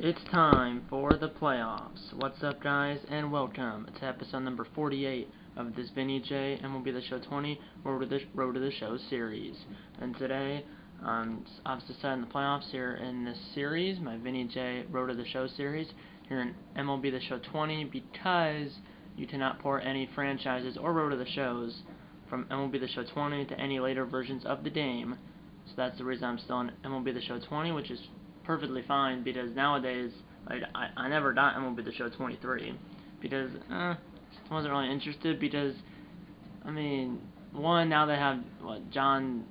It's time for the playoffs. What's up, guys, and welcome to episode number 48 of this Vinny J MLB The Show 20 Road to the Show series. And today, obviously starting the playoffs here in this series, my Vinny J Road to the Show series here in MLB The Show 20, because you cannot port any franchises or Road to the Shows from MLB The Show 20 to any later versions of the game. So that's the reason I'm still in MLB The Show 20, which is perfectly fine, because nowadays I never got MLB The Show 23 because I wasn't really interested, because I mean, one, now they have John,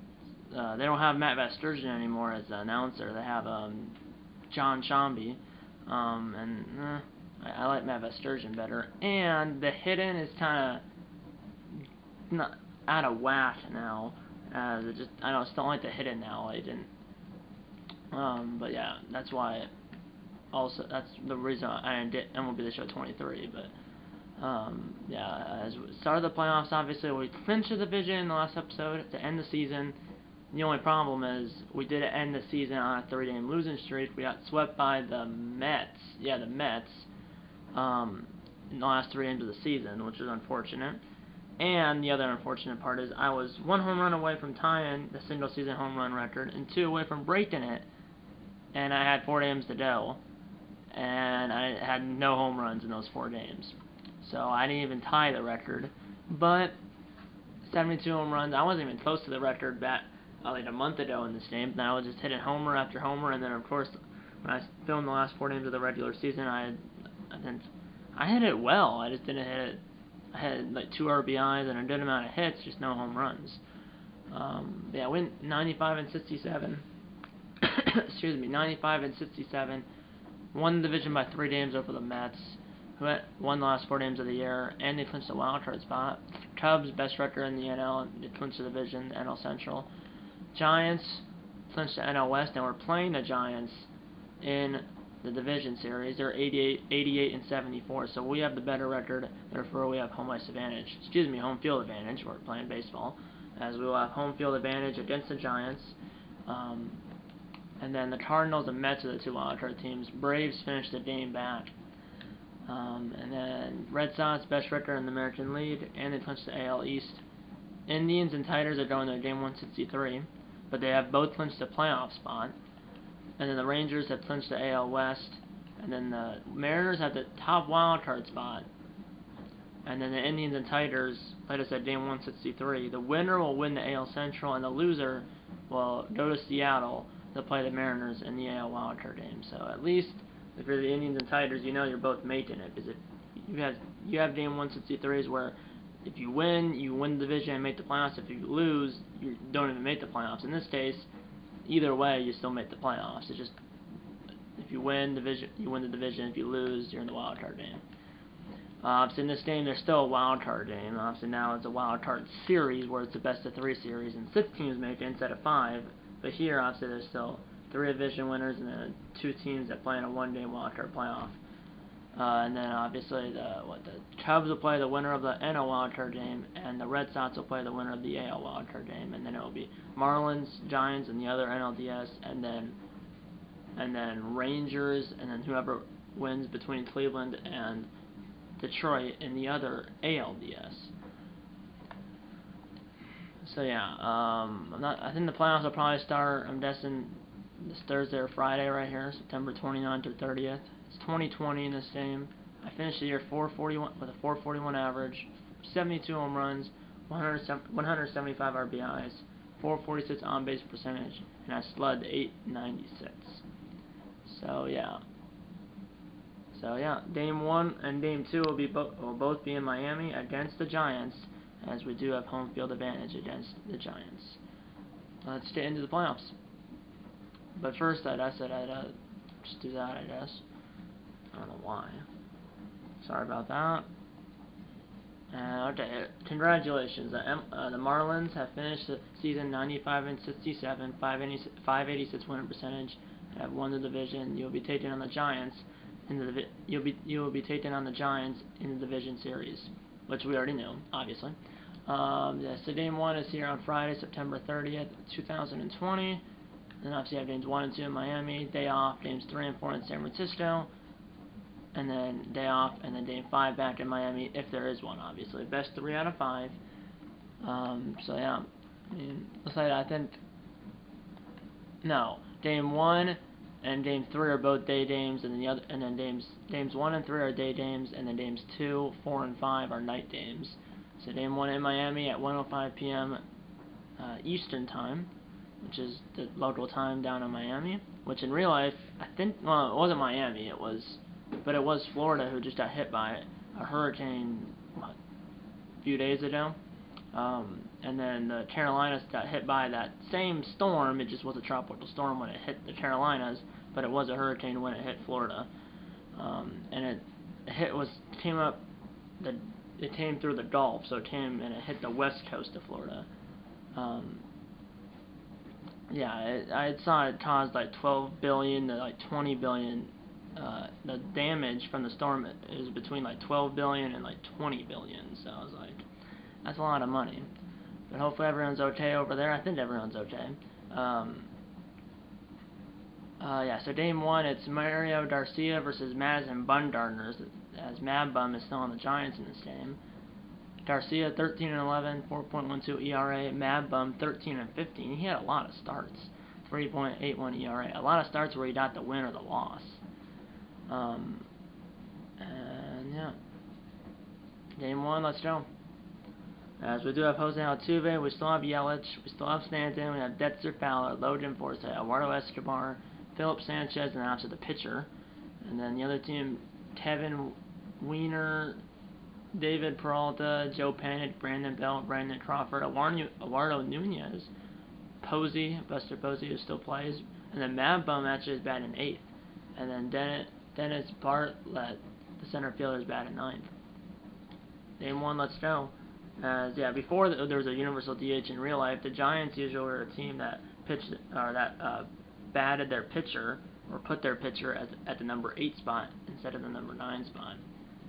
they don't have Matt Vasturgeon anymore as the announcer. They have John Shambi, and I like Matt Vasturgeon better, and the hidden is kind of not out of whack now. I just don't like the hidden now. I didn't. But yeah, that's why. Also, that's the reason I didn't MLB The Show 23. But yeah, as we started the playoffs, obviously we clinched the division in the last episode to end the season. The only problem is we did end the season on a 3-game losing streak. We got swept by the Mets. Yeah, the Mets. In the last 3 games of the season, which is unfortunate. And the other unfortunate part is I was 1 home run away from tying the single season home run record and 2 away from breaking it. And I had 4 games to go, and I had no home runs in those 4 games. So I didn't even tie the record. But 72 home runs, I wasn't even close to the record back like a month ago in this game. And I was just hitting homer after homer, and then of course when I filmed the last 4 games of the regular season, I hit it well. I just didn't hit it. I had like 2 RBIs and a good amount of hits, just no home runs. Yeah, I went 95 and 67. Excuse me, 95 and 67. Won the division by 3 games over the Mets, who won the last 4 games of the year, and they clinched the wild card spot. Cubs, best record in the NL, they clinched the division, the NL Central. Giants clinched the NL West, and we're playing the Giants in the division series. They're 88 and 74, so we have the better record. Therefore, we have home ice advantage. Excuse me, home field advantage. We're playing baseball, as we will have home field advantage against the Giants. And then the Cardinals and Mets are the 2 wildcard teams. Braves finished the game back. And then Red Sox, best record in the American League, and they clinched the AL East. Indians and Tigers are going to game 163, but they have both clinched the playoff spot. And then the Rangers have clinched the AL West. And then the Mariners have the top wildcard spot. And then the Indians and Tigers, like I said, game 163. The winner will win the AL Central, and the loser will go to Seattle to play the Mariners in the AL wildcard game. So at least if you're the Indians and Tigers, you know you're both making it, because if you have game 163s where if you win the division and make the playoffs. If you lose, you don't even make the playoffs. In this case, either way, you still make the playoffs. It's just if you win division, you win the division. If you lose, you're in the wildcard game. So in this game, there's still a wildcard game. Obviously now it's a wildcard series where it's a best of 3 series, and 6 teams make it instead of 5. But here, obviously, there's still 3 division winners and then 2 teams that play in a 1-game wildcard playoff. And then obviously the Cubs will play the winner of the NL wildcard game, and the Red Sox will play the winner of the AL wildcard game, and then it will be Marlins, Giants, and the other NLDS, and then Rangers, and then whoever wins between Cleveland and Detroit in the other ALDS. So yeah, I think the playoffs will probably start, I'm guessing, this Thursday or Friday right here, September 29th or 30th. It's 2020 in this game. I finished the year 441 with a 441 average, 72 home runs, 175 RBIs, 446 on-base percentage, and I slid 896. So yeah, Game 1 and Game 2 will both be in Miami against the Giants, as we do have home field advantage against the Giants. Let's get into the playoffs. But first, I said I'd just do that, I guess. I don't know why. Sorry about that. Okay, congratulations. The Marlins have finished the season 95 and 67, 586 winning percentage, and have won the division. You'll be taking on the Giants in the you will be taking on the Giants in the division series, which we already knew, obviously. Yeah, so Game 1 is here on Friday, September 30th, 2020. Then obviously you have games 1 and 2 in Miami, day off, games 3 and 4 in San Francisco, and then day off, and then game 5 back in Miami, if there is one, obviously. Best 3 out of 5. So yeah, I mean, looks like I think, no, game 1 and game 3 are both day games, and then games 1 and 3 are day games, and then games 2, 4, and 5 are night games. So game 1 in Miami at 1:05 p.m. Eastern time, which is the local time down in Miami. Which in real life, I think, well, it wasn't Miami, but it was Florida who just got hit by a hurricane a few days ago. And then the Carolinas got hit by that same storm. It just was a tropical storm when it hit the Carolinas, but it was a hurricane when it hit Florida. And it came through the Gulf, so it hit the west coast of Florida. I saw it caused like 12 billion to like 20 billion. The damage from the storm is between like 12 billion and like 20 billion. So I was like, that's a lot of money. But hopefully everyone's okay over there. I think everyone's okay. So game 1, it's Mario Garcia versus Madison Bumgarner, as Mad Bum is still on the Giants in this game. Garcia 13-11, 4.12 ERA. Mad Bum 13-15. He had a lot of starts, 3.81 ERA. A lot of starts where he got the win or the loss. Game 1, let's go. As we do have Jose Altuve, we still have Yelich, we still have Stanton, we have Dexter Fowler, Logan Forte, Eduardo Escobar, Philip Sanchez, and then after the pitcher. And then the other team, Kevin Wiener, David Peralta, Joe Panik, Brandon Belt, Brandon Crawford, Eduardo Nunez, Buster Posey, who still plays, and then Mad Bum actually is batting 8th. And then Dennis Bartlett, the center fielder, is batting 9th. Game 1, let's go. Before there was a universal DH in real life, the Giants usually were a team that batted their pitcher or put their pitcher at the number 8 spot instead of the number 9 spot.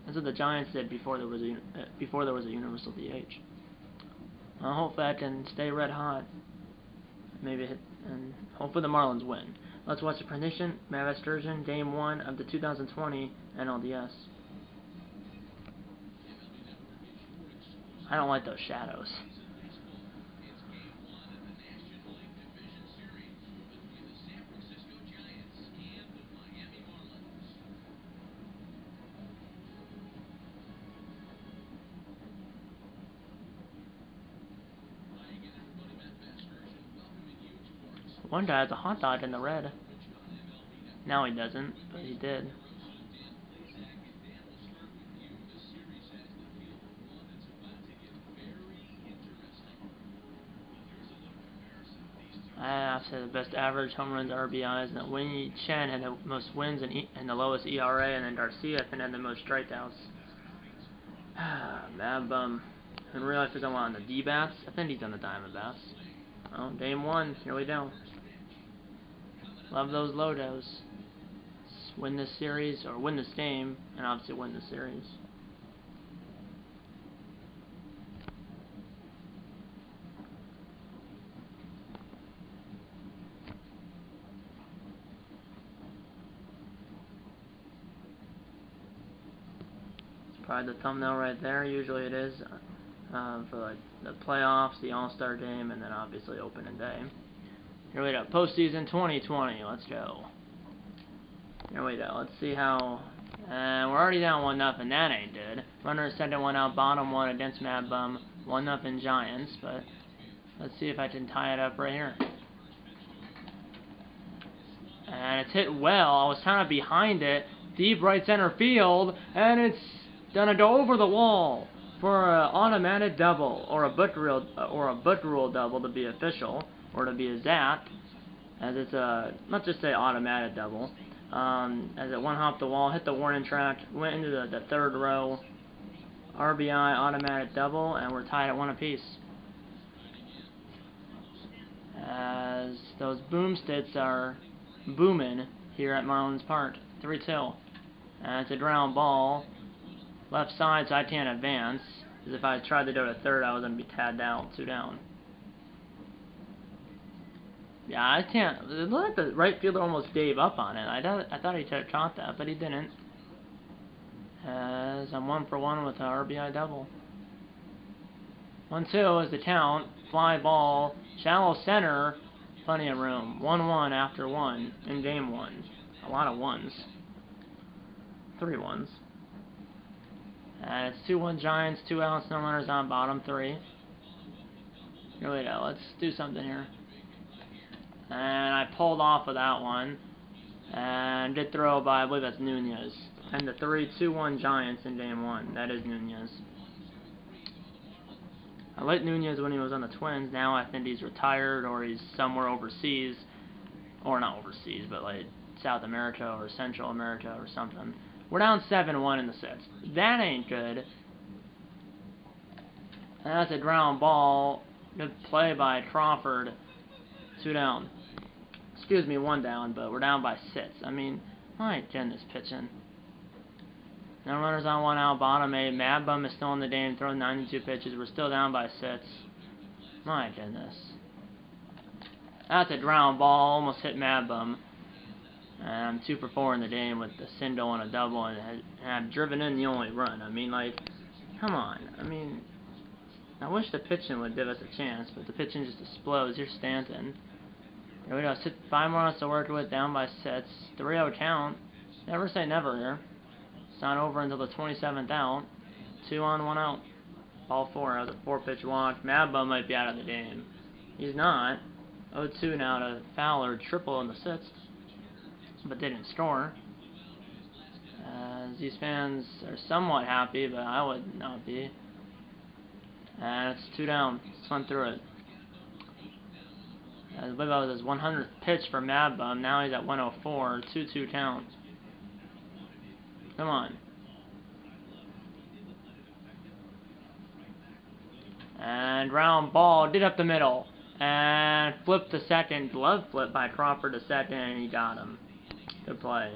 That's what the Giants did before there was a universal DH. Hopefully I can stay red hot. And hopefully the Marlins win. Let's watch the prediction. Matt Sturgeon, Game 1 of the 2020 NLDS. I don't like those shadows. One guy has a hot dog in the red. Now he doesn't, but he did. I have to say the best average, home runs, RBIs, and that Winnie Chen had the most wins and the lowest ERA, and then Garcia I think had the most strikeouts. Mad Bum. In real life, he's on the D-bats. I think he's on the Diamondbacks. Oh, Game 1. Here we go. Love those logos. Win this series, or win this game, and obviously win the series. Probably the thumbnail right there. Usually it is for like the playoffs, the All-Star game, and then obviously opening day. Here we go. Postseason 2020. Let's go. Here we go. Let's see how. We're already down 1-0. That ain't good. Runner second, one out, bottom one against Mad Bum. 1-0 Giants. But let's see if I can tie it up right here. And it's hit well. I was kind of behind it, deep right center field, and it's gonna go over the wall for an automatic double, or a book rule double to be official, or to be exact, as it's a, let's just say automatic double. As it one hopped the wall, hit the warning track, went into the third row, RBI automatic double, and we're tied at 1 apiece. As those boomsticks are booming here at Marlins Park, 3-2. And it's a ground ball. Left side, so I can't advance. Because if I tried to go to third, I was going to be tagged out, 2 down. Yeah, I can't. It looked like the right fielder almost gave up on it. I thought he caught that, but he didn't. As I'm 1 for 1 with an RBI double. 1-2 is the count. Fly ball, shallow center, plenty of room. 1-1 after 1 in game 1. A lot of ones. 3 ones. It's 2-1 Giants, 2 outs, no runners on, bottom 3. Here we go. Let's do something here. And I pulled off of that one. And did throw by, I believe that's Nunez. And the 3-2-1 Giants in game 1. That is Nunez. I liked Nunez when he was on the Twins. Now I think he's retired or he's somewhere overseas. Or not overseas, but like South America or Central America or something. We're down 7-1 in the 6th. That ain't good. And that's a ground ball. Good play by Crawford. 2 down. Excuse me, 1 down, but we're down by 6. I mean, my goodness, pitching. No runners on, 1 out, bottom 8. Mad Bum is still in the game, throwing 92 pitches. We're still down by 6. My goodness. That's a ground ball, almost hit Mad Bum. And I'm 2 for 4 in the game with the single and a double, and I've driven in the only run. I mean, like, come on. I mean, I wish the pitching would give us a chance, but the pitching just explodes. Here's Stanton. Here we go. 5 more runs to work with, down by 6. 3-0 count. Never say never here. It's not over until the 27th out. 2 on, 1 out. Ball 4 has a 4-pitch walk. Mad Bum might be out of the game. He's not. 0-2 now to Fowler. Triple in the 6th. But didn't score. These fans are somewhat happy, but I would not be. And it's 2 down. Let's run through it. I believe that was his 100th pitch for Mad Bum. Now he's at 104. 2-2 count. Come on. And round ball. Did up the middle. And flipped to second. Glove flip by Crawford to second, and he got him. Good play.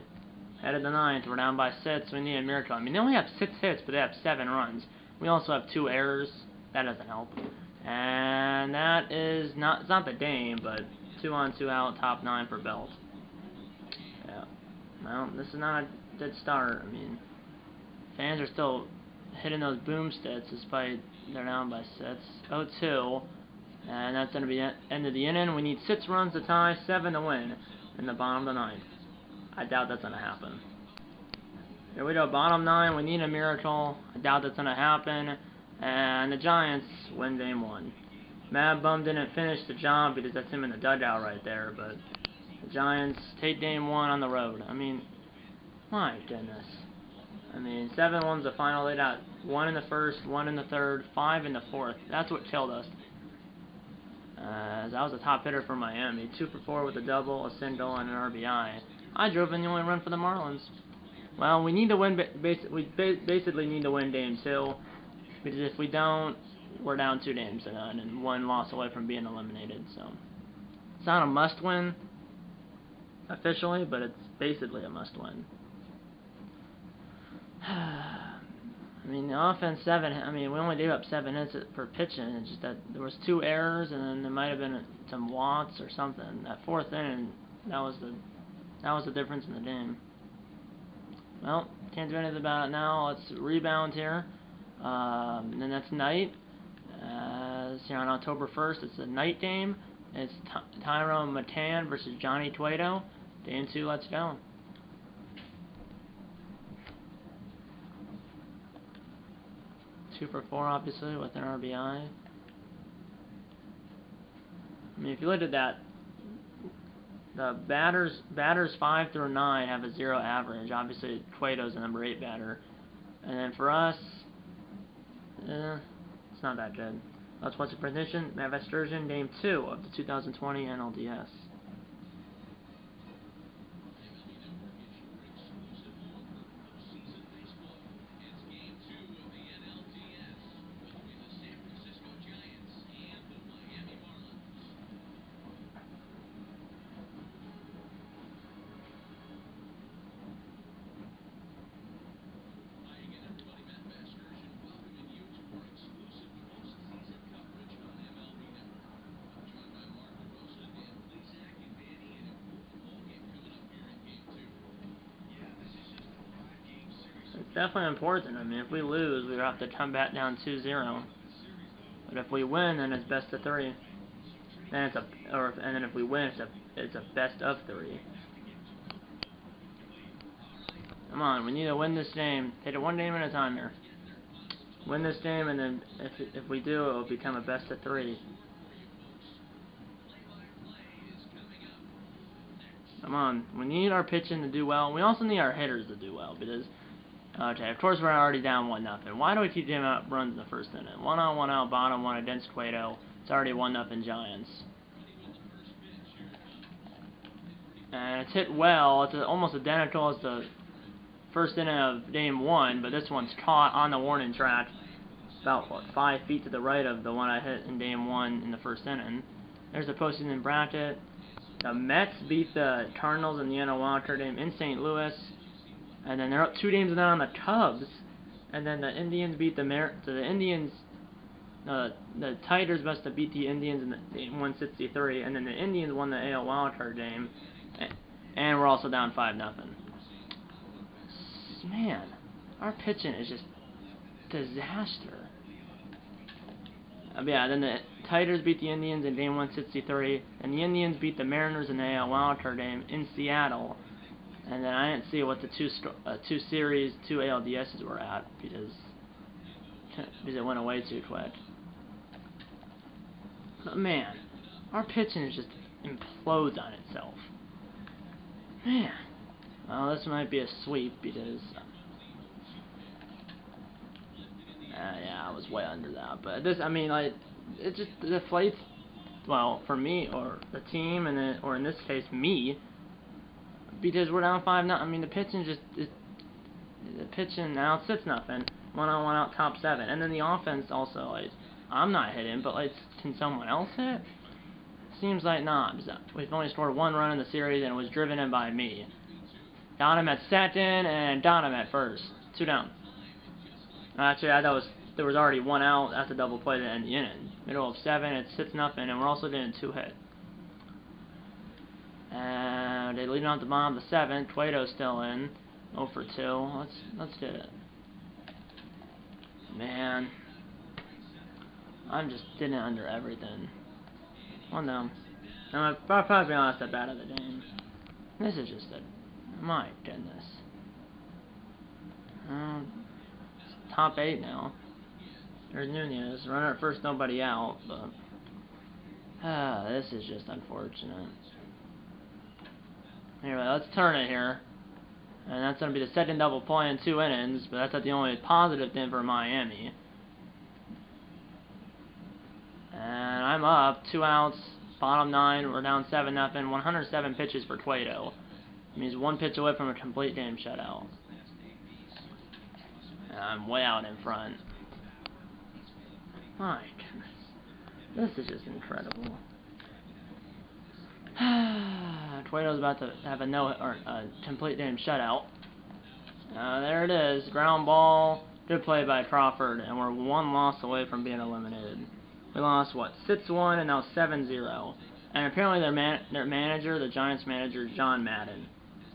Headed the 9th. We're down by 6. We need a miracle. I mean, they only have 6 hits, but they have 7 runs. We also have 2 errors. That doesn't help. And that is not, it's not the game, but 2 on, 2 out, top 9 for Belt. Yeah. Well, this is not a good start. I mean, fans are still hitting those boomsticks despite they're down by 6. 0-2. And that's going to be the end of the inning. We need 6 runs to tie, 7 to win in the bottom of the 9th. I doubt that's going to happen. Here we go, bottom 9. We need a miracle. I doubt that's going to happen. And the Giants win game 1. Mad Bum didn't finish the job because that's him in the dugout right there. But the Giants take game 1 on the road. I mean, my goodness. I mean, 7-1's the final. They got 1 in the 1st, 1 in the 3rd, 5 in the 4th. That's what killed us. As I was a top hitter for Miami. 2 for 4 with a double, a single, and an RBI. I drove in the only run for the Marlins. Well, we need to win. We basically need to win game 2, because if we don't, we're down 2 games to none and 1 loss away from being eliminated. So it's not a must-win officially, but it's basically a must-win. I mean, the offense 7. I mean, we only gave up 7 hits per pitching. It's just that there was 2 errors, and then there might have been some walks or something. That 4th inning, that was the difference in the game. Well, can't do anything about it now. Let's rebound here. And then that's night. Here on October 1st, it's a night game. It's Tyrone Matan versus Johnny Cueto. Game 2, let's go. Two for 4, obviously, with an RBI. I mean, if you look at that, the batters 5 through 9 have a 0 average. Obviously, Cueto's the number 8 batter. And then for us, it's not that good. Let's watch the prediction. Matt Vesturgeon, Game 2 of the 2020 NLDS. definitely important. I mean, if we lose, we have to come back down 2-0. But if we win, then it's best of 3. Then and then if we win, it's a best of 3. Come on, we need to win this game. Take it one game at a time here. Win this game, and then if we do, it will become a best of 3. Come on, we need our pitching to do well. We also need our hitters to do well because, okay, of course we're already down 1-0. Why do we keep giving up runs in the first inning? 1-out, bottom 1 against Cueto. It's already 1-0 Giants. And it's hit well. It's almost identical as the first inning of Game 1, but this one's caught on the warning track about, what, 5 feet to the right of the one I hit in Game 1 in the first inning. There's the postseason bracket. The Mets beat the Cardinals in the NL wildcard game in St. Louis. And then they're up 2 games down on the Cubs. And then the Indians beat the Tigers must have beat the Indians in the 163. And then the Indians won the AL wildcard game. And we're also down 5-0. Man, our pitching is just disaster. Yeah, then the Tigers beat the Indians in Game 163, and the Indians beat the Mariners in the AL wildcard game in Seattle. And then I didn't see what the two series, 2 ALDSs were at because it went away too quick. But man, our pitching is just implodes on itself. Man, well, this might be a sweep because yeah, I was way under that. But this, I mean, like, it just deflates. Well, for me or the team, and then, or in this case, me, because we're down 5-0. I mean, the pitching the pitching now it's 6-0, 1-on-1 out, top 7, and then the offense also. Like, I'm not hitting, but like, can someone else hit? Seems like not. We've only scored 1 run in the series, and it was driven in by me. Got him at second, and got him at first. 2 down. Actually, I thought there was already 1 out. That's a double play to end the inning. Middle of 7, it's 6-0, and we're also getting 2 hit. And they lead on to the bottom of the 7th. Cueto's still in. 0 for 2. Let's get it. Man, I'm just getting it under everything. 1 down. I'm probably honest, that bad of the game. This is just my goodness. Top 8 now. There's Nunez. Runner at first, nobody out. But this is just unfortunate. Anyway, let's turn it here. And that's going to be the second double play in 2 innings. But that's not the only positive thing for Miami. And I'm up. 2 outs. Bottom 9. We're down 7-0. 107 pitches for Cueto. It means 1 pitch away from a complete game shutout. And I'm way out in front. My goodness. This is just incredible. Cueto's about to have a complete game shutout. There it is. Ground ball. Good play by Crawford. And we're 1 loss away from being eliminated. We lost, what, 6-1 and now 7-0. And apparently their manager, the Giants manager, John Madden.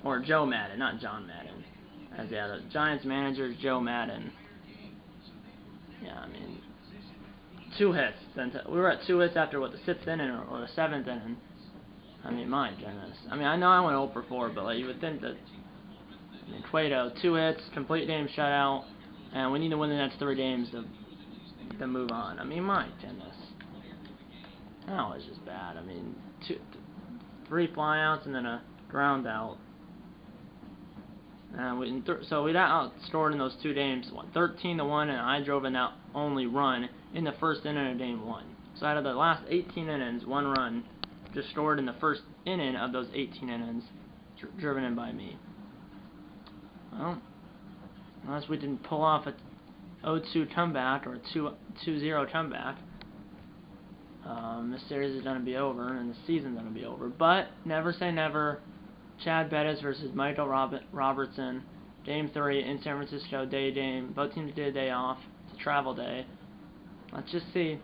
Or Joe Madden, not John Madden. The Giants manager is Joe Madden. Yeah, I mean, 2 hits. We were at 2 hits after, what, the 6th inning or the 7th inning. I mean, my goodness. I mean, I know I went 0 for 4, but like, you would think that, I mean, Cueto, 2 hits, complete game shutout, and we need to win the next 3 games to move on. I mean, my goodness. That was just bad. I mean, 3 flyouts and then a ground out. So we got outscored in those 2 games, 13-1, and I drove in that only run in the first inning of Game 1. So out of the last 18 innings, 1 run just scored in the first inning of those 18 innings, driven in by me. Well, unless we didn't pull off a 0-2 comeback or a 2-0 comeback, this series is going to be over and the season's going to be over. But never say never. Chad Bettis versus Michael Robertson. Game 3 in San Francisco, day game. Both teams did a day off. It's a travel day. Let's just see.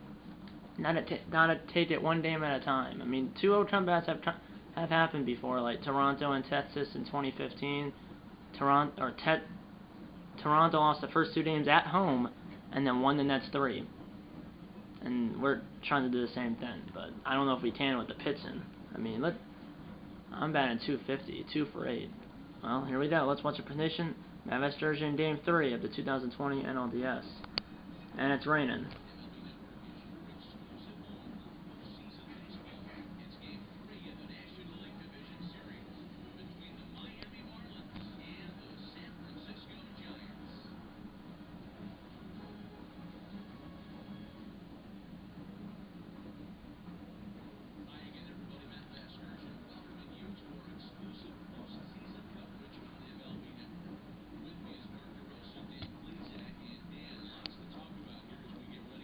Gotta take it 1 game at a time. I mean, 2-0 comebacks have happened before, like Toronto and Texas in 2015. Toronto lost the first 2 games at home, and then won the next 3. And we're trying to do the same thing, but I don't know if we can with the pitching. I mean, I'm batting 250, 2 for 8. Well, here we go. Let's watch a prediction. Mavis Jersey in Game 3 of the 2020 NLDS. And it's raining.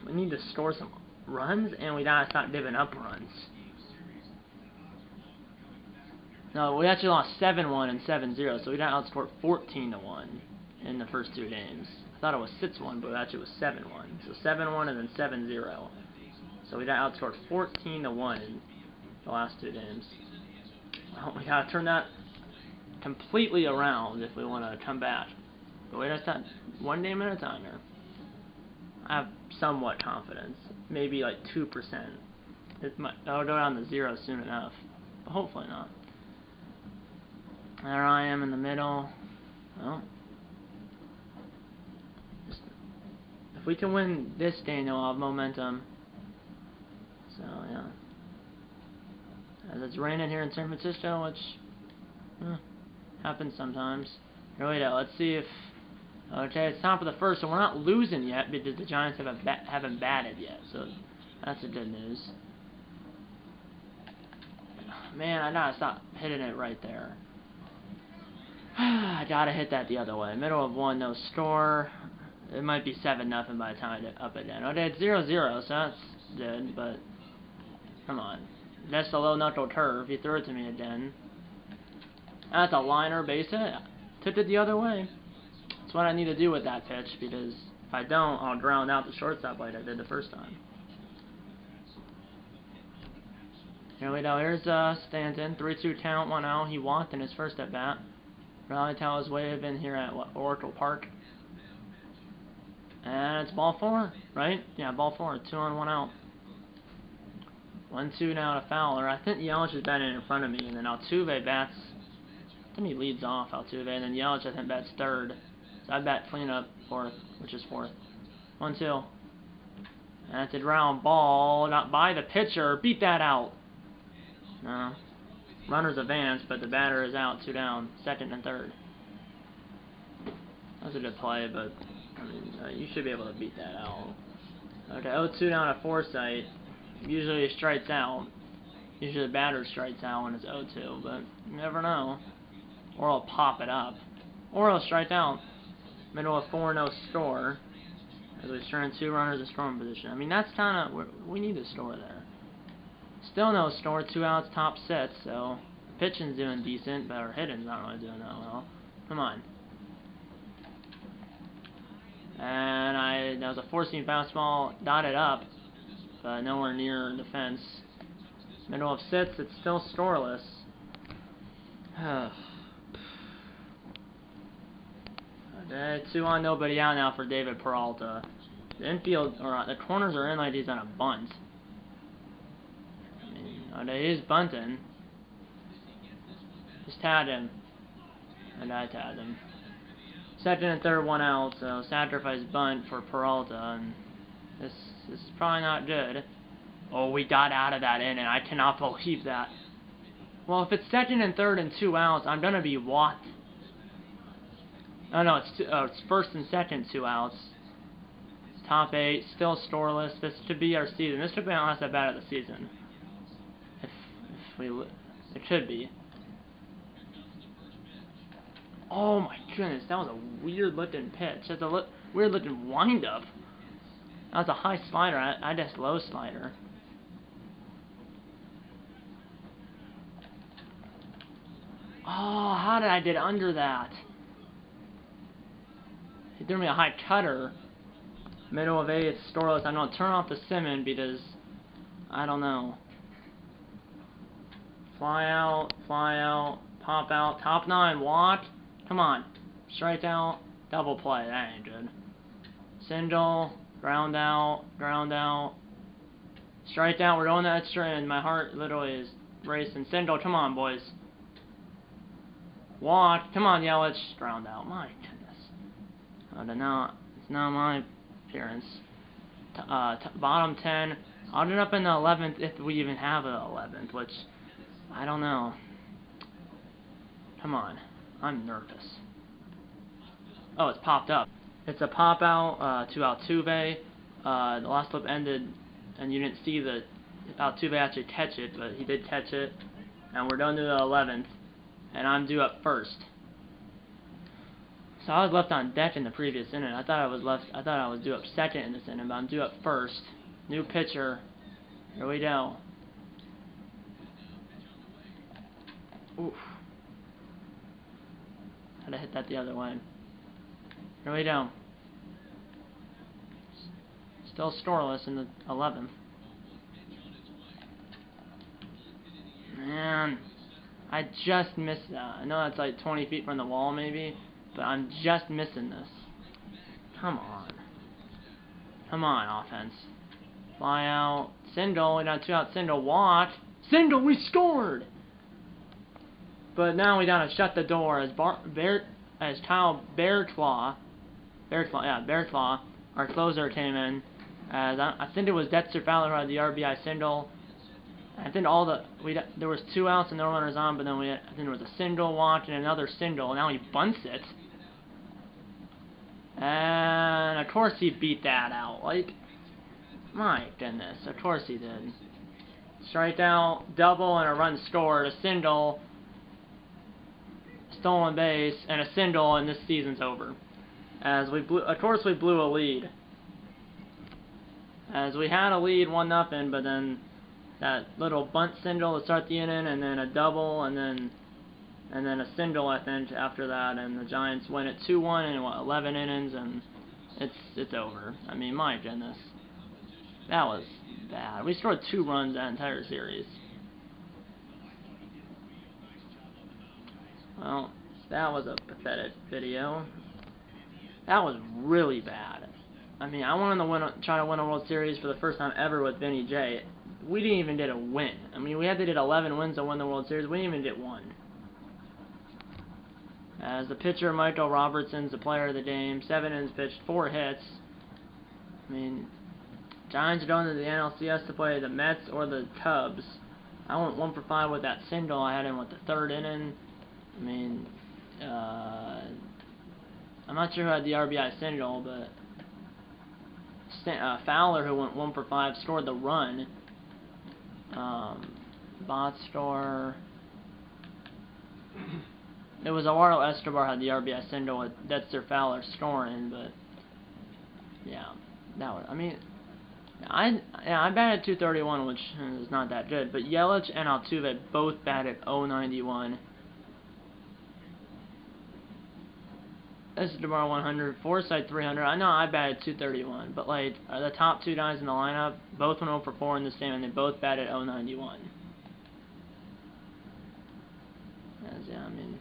We need to score some runs, and we gotta stop giving up runs. No, we actually lost 7-1 and 7-0, so we got outscored 14-1 in the first 2 games. I thought it was 6-1, but it actually was 7-1. So 7-1 and then 7-0. So we got outscored 14-1 in the last 2 games. Well, we gotta turn that completely around if we want to come back. But we just got 1 game at a time here. I have somewhat confidence, maybe like 2%. It'll go down to 0 soon enough, but hopefully not. There I am in the middle. Well, if we can win this game, we'll have momentum. So yeah, as it's raining here in San Francisco, which happens sometimes. Here we go. Let's see if. Okay, it's top of the first, so we're not losing yet because the Giants haven't batted yet, so that's the good news. Man, I gotta stop hitting it right there. I gotta hit that the other way. Middle of 1, no score. It might be 7-0 by the time I get up again. Okay, it's 0-0, so that's good, but come on. That's a low knuckle curve. He threw it to me again. That's a liner, base hit. Tipped it the other way. That's what I need to do with that pitch, because if I don't, I'll ground out the shortstop like I did the first time. Here we go. Here's Stanton. 3-2 count, 1 out. He walked in his first at bat. Rally towel is waving here at Oracle Park. And it's ball 4, right? Yeah, ball 4. 2 on, 1 out. 1-2 now to Fowler. I think Yelich is batting in front of me, and then Altuve bats. I think he leads off Altuve, and then Yelich I think bats 3rd. So I bat cleanup 4th, which is 4th. 1-2. And that's a ground ball, not by the pitcher. Beat that out. No. Runner's advanced, but the batter is out, 2 down, 2nd and 3rd. That was a good play, but I mean, you should be able to beat that out. Okay, 0-2 down to Forsythe. Usually he strikes out. Usually the batter strikes out when it's 0-2, but you never know. Or he'll pop it up. Or he'll strike out. Middle of 4, no score. As we turn 2 runners in scoring position. I mean, that's kind of, we need to score there. Still no score, 2 outs, top 6, so pitching's doing decent, but our hitting's not really doing that well. Come on. And that was a 4-seam fastball, dotted up, but nowhere near the fence. Middle of 6, it's still scoreless. Okay, 2 on, nobody out now for David Peralta. The infield, or the corners are in like he's on a bunt. Okay, he's bunting. Just tagged him. And I tagged him. 2nd and 3rd, 1 out, so sacrifice bunt for Peralta, and this is probably not good. Oh, we got out of that inning. I cannot believe that. Well, if it's 2nd and 3rd and 2 outs, I'm gonna be what? Oh no, it's 1st and 2nd, 2 outs. Top 8, still scoreless. This could be our season. This could be our last at bat of the season. It could be. Oh my goodness, that was a weird looking pitch. That's a weird looking windup. That was a high slider. I just low slider. Oh, how did I get under that? He threw me a high cutter. Middle of 8, it's scoreless. I'm gonna turn off the Simmons because I don't know. Fly out, pop out, top 9, walk. Come on, strike out. Double play, that ain't good. Single, ground out, strike out, we're going the extra, and my heart literally is racing. Single, come on, boys. Walk, come on, Yelich, ground out. My goodness. It's not my appearance. Bottom 10. I'll end up in the 11th if we even have an 11th, which I don't know. Come on, I'm nervous. Oh, it's popped up. It's a pop out to Altuve. The last flip ended, and you didn't see the Altuve actually catch it, but he did catch it. And we're down to the 11th, and I'm due up first. So I was left on deck in the previous inning. I thought I was due up second in this inning, but I'm due up first. New pitcher. Here we go. Oof. Had to hit that the other way. Here we go. Still scoreless in the 11th. Man, I just missed that. I know that's like 20 feet from the wall maybe, but I'm just missing this. Come on. Come on, offense. Fly out. Single. We got 2 out. Single. Walk. Single. We scored! But now we gotta shut the door as Kyle Bearclaw, our closer, came in. As I think it was Detzer Fowler who had the RBI single. I think there was 2 outs and no runners on, but then I think there was a single, walk, and another single. And now he bunts it, and of course he beat that out. Like, my goodness, of course he did. Strike out, double, and a run scored. A single, stolen base, and a single, and this season's over. As of course we blew a lead. As we had a lead 1-0, but then that little bunt single to start the inning, and then a double, and then a single, I think, after that, and the Giants win it 2-1 in 11 innings, and it's over. I mean, my goodness, that was bad. We scored 2 runs that entire series. Well, that was a pathetic video. That was really bad. I mean, I wanted to try to win a World Series for the first time ever with Vinny J. We didn't even get a win. I mean, we had to get 11 wins to win the World Series. We didn't even get 1. As the pitcher, Michael Robertson's the player of the game. 7 innings pitched, 4 hits. I mean, Giants are going to the NLCS to play the Mets or the Cubs. I went 1 for 5 with that single I had in with the 3rd inning. I mean, I'm not sure who had the RBI single, but Fowler, who went 1 for 5, scored the run. Bot score. It was Eduardo Escobar had the RBI single with Detzer Fowler scoring, but yeah, that was. I mean, I batted .231, which is not that good, but Yelich and Altuve both batted .091. Escobar 100, Forsythe 300. I know I batted .231, but like the top 2 guys in the lineup both went 0 for 4 in this game, and they both batted .091. Yeah, I mean,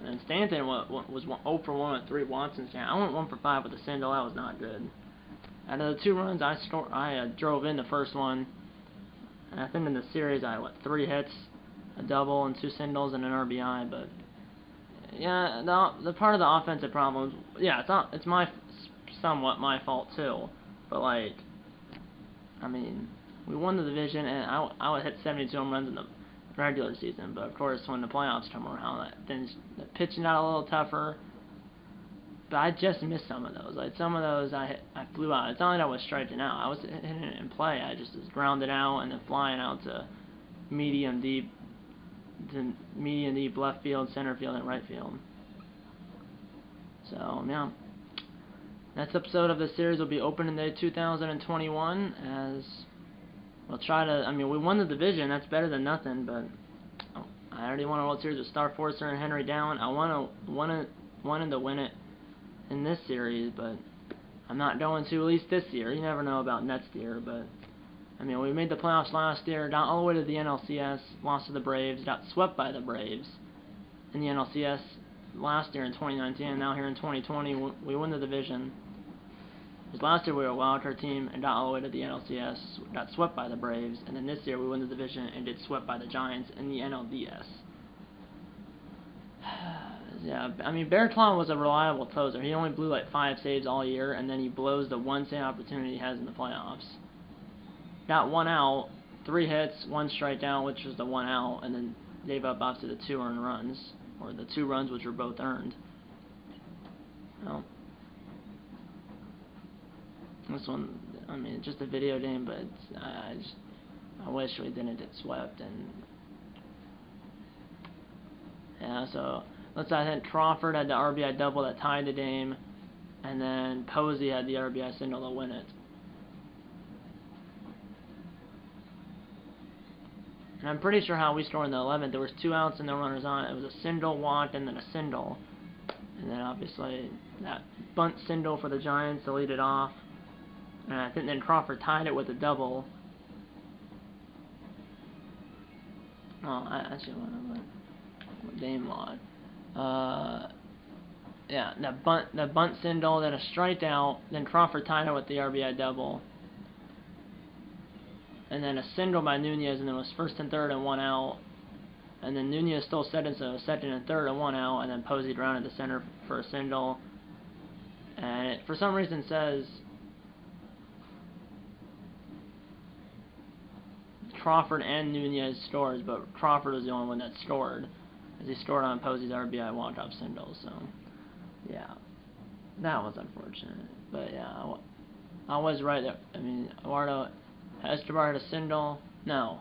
and Stanton was 0 for 1 with 3 Watson's game. I went 1 for 5 with a single. That was not good. Out of the 2 runs I drove in the first one. And I think in the series I had 3 hits, a double, and 2 singles and an RBI, but. Yeah, the part of the offensive problems. Yeah, it's somewhat my fault too. But like, I mean, we won the division, and I would hit 72 home runs in the regular season. But of course, when the playoffs come around, the pitching got a little tougher. But I just missed some of those. Like some of those, I flew out. It's not like I was striking out. I was hitting it in play. I just was grounded out and then flying out to medium deep left field, center field, and right field. So, yeah. Next episode of the series will be opening day 2021, as we'll try to, I mean, we won the division, that's better than nothing, but I already won a World Series with Star Forcer and Henry Down. I wanted to win it in this series, but I'm not going to, at least this year. You never know about next year, but I mean, we made the playoffs last year, got all the way to the NLCS, lost to the Braves, got swept by the Braves in the NLCS, last year in 2019, and now here in 2020 we win the division. Because last year we were a wildcard team and got all the way to the NLCS, got swept by the Braves, and then this year we win the division and get swept by the Giants in the NLDS. Yeah, I mean, Bear Claw was a reliable closer. He only blew like 5 saves all year, and then he blows the 1 save opportunity he has in the playoffs. Got 1 out, 3 hits, 1 strikeout, which was the 1 out, and then gave up after the 2 earned runs, or the 2 runs which were both earned. Well, this one, I mean, it's just a video game, but I wish we didn't get swept. And yeah, so I think Crawford had the RBI double that tied the game, and then Posey had the RBI single to win it. And I'm pretty sure how we scored in the 11th. There was 2 outs and no runners on. It was a single, walk, and then a single. And then obviously that bunt single for the Giants to lead it off. And I think then Crawford tied it with a double. Oh, I actually want to game log. Yeah, the bunt single, then a strikeout, then Crawford tied it with the RBI double. And then a single by Nunez, and then it was first and third and 1 out. And then Nunez still second, so second and third and 1 out, and then Posey rounded the center for a single. And it, for some reason, says Crawford and Nunez scores, but Crawford was the only one that scored, as he scored on Posey's RBI walk-off single. So, yeah, that was unfortunate. But yeah, I was right there. I mean, Eduardo Escobar had a single. No.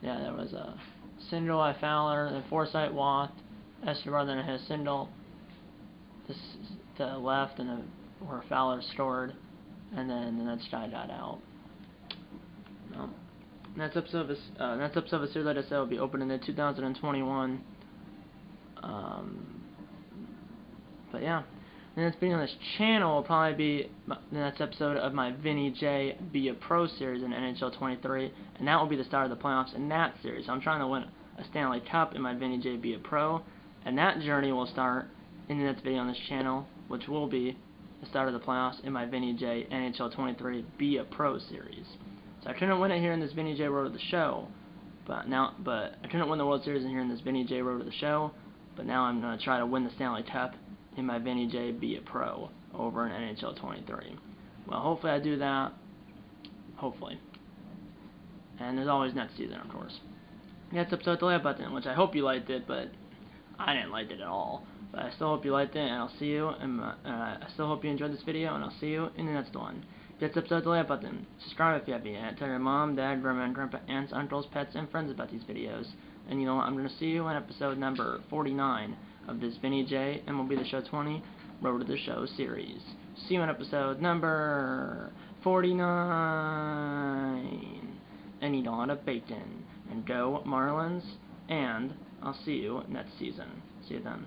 Yeah, there was a single by Fowler, then Forsythe walked. Escobar then had a single to the left, and where Fowler scored, and then the next guy got out. No. Next episode of the series, like I said, will be opening in 2021. But yeah, the next video on this channel will probably be the next episode of my Vinny J Be a Pro series in NHL 23, and that will be the start of the playoffs in that series. So I'm trying to win a Stanley Cup in my Vinny J Be a Pro, and that journey will start in the next video on this channel, which will be the start of the playoffs in my Vinny J NHL 23 Be a Pro series. So I couldn't win it here in this Vinny J Road to the Show, but I couldn't win the World Series in here in this Vinny J Road to the Show. But now I'm going to try to win the Stanley Cup in my Vinny J Be a Pro over in NHL 23. Well, hopefully I do that. Hopefully. And there's always next season, of course. Next episode, the like button, which I hope you liked it, but I didn't like it at all. But I still hope you liked it, and I'll see you. I still hope you enjoyed this video, and I'll see you in the next one. Next episode, the like button. Subscribe if you haven't yet. Tell your mom, dad, grandma, grandpa, aunts, uncles, pets, and friends about these videos. And you know what? I'm going to see you in episode number 49 of this Vinny J MLB The Show 20 Road to the Show series. See you in episode number 49. And eat a lot of bacon. And go Marlins. And I'll see you next season. See you then.